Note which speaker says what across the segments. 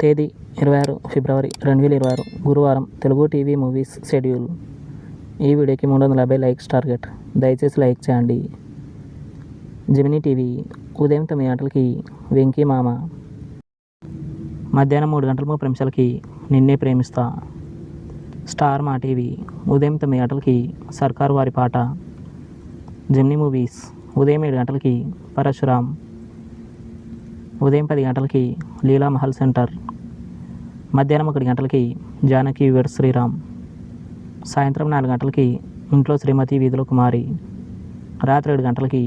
Speaker 1: తేదీ 26 ఫిబ్రవరి 2026 గురువారం. Telugu TV movies schedule. ఈ వీడియోకి 350 లైక్స్ టార్గెట్. దయచేసి లైక్ చేయండి. జెమినీ టీవీ ఉదయం 9 గంటలకి వెంకీ మామ, మధ్యాహ్నం 3 గంటల 30 నిమిషాలకి నిన్నే ప్రేమిస్తా. స్టార్ మా టీవీ ఉదయం 9 గంటలకి సర్కారు వారి పాట. జెమినీ మూవీస్ ఉదయం 7 గంటలకి పరశురామ్. ఉదయం 10 గంటలకి లీలా మహల్ సెంటర్. మధ్యాహ్నం 1 గంటలకి జానకి వీర శ్రీరామ్. సాయంత్రం 4 గంటలకి ఇంట్లో శ్రీమతి వీధిలో కుమారి. రాత్రి 7 గంటలకి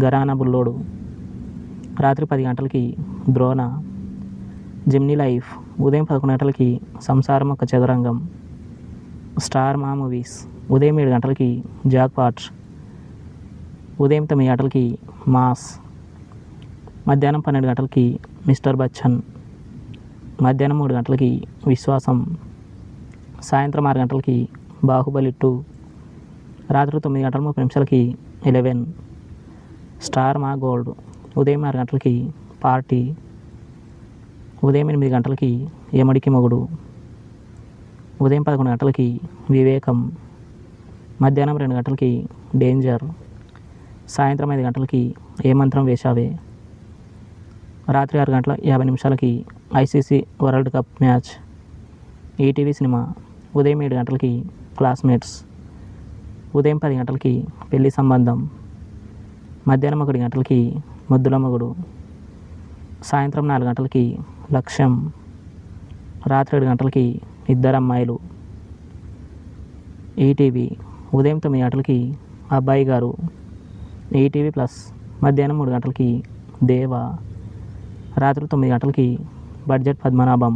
Speaker 1: గరానా బుల్లోడు. రాత్రి 10 గంటలకి ద్రోణ. జెమినీ లైఫ్ ఉదయం 11 గంటలకి సంసారం ఒక చదరంగం. స్టార్ మా మూవీస్ ఉదయం 7 గంటలకి జాక్పాట్. ఉదయం 9 గంటలకి మాస్. మధ్యాహ్నం 12 గంటలకి మిస్టర్ బచ్చన్. మధ్యాహ్నం 3 గంటలకి విశ్వాసం. సాయంత్రం 6 గంటలకి బాహుబలి 2. రాత్రి 9 గంటల 30 నిమిషాలకి 11. స్టార్ మా గోల్డ్ ఉదయం 6 గంటలకి పార్టీ. ఉదయం 8 గంటలకి యమడికి మొగుడు. ఉదయం 11 గంటలకి వివేకం. మధ్యాహ్నం 2 గంటలకి డేంజర్. సాయంత్రం 5 గంటలకి ఏ మంత్రం వేశావే. రాత్రి 6 గంటల 50 నిమిషాలకి ICC world cup match. ETV cinema ఉదయం 7 గంటలకి క్లాస్మేట్స్. ఉదయం 10 గంటలకి పెళ్లి సంబంధం. మధ్యాహ్నం 1 గంటలకి ముద్దుల మొగుడు. సాయంత్రం 4 గంటలకి లక్ష్యం. రాత్రి 7 గంటలకి ఇద్దరు అమ్మాయిలు. ఈటీవీ ఉదయం 9 గంటలకి అబ్బాయి గారు. ఈటీవీ ప్లస్ మధ్యాహ్నం 3 గంటలకి దేవా. రాత్రి 9 గంటలకి బడ్జెట్ పద్మనాభం.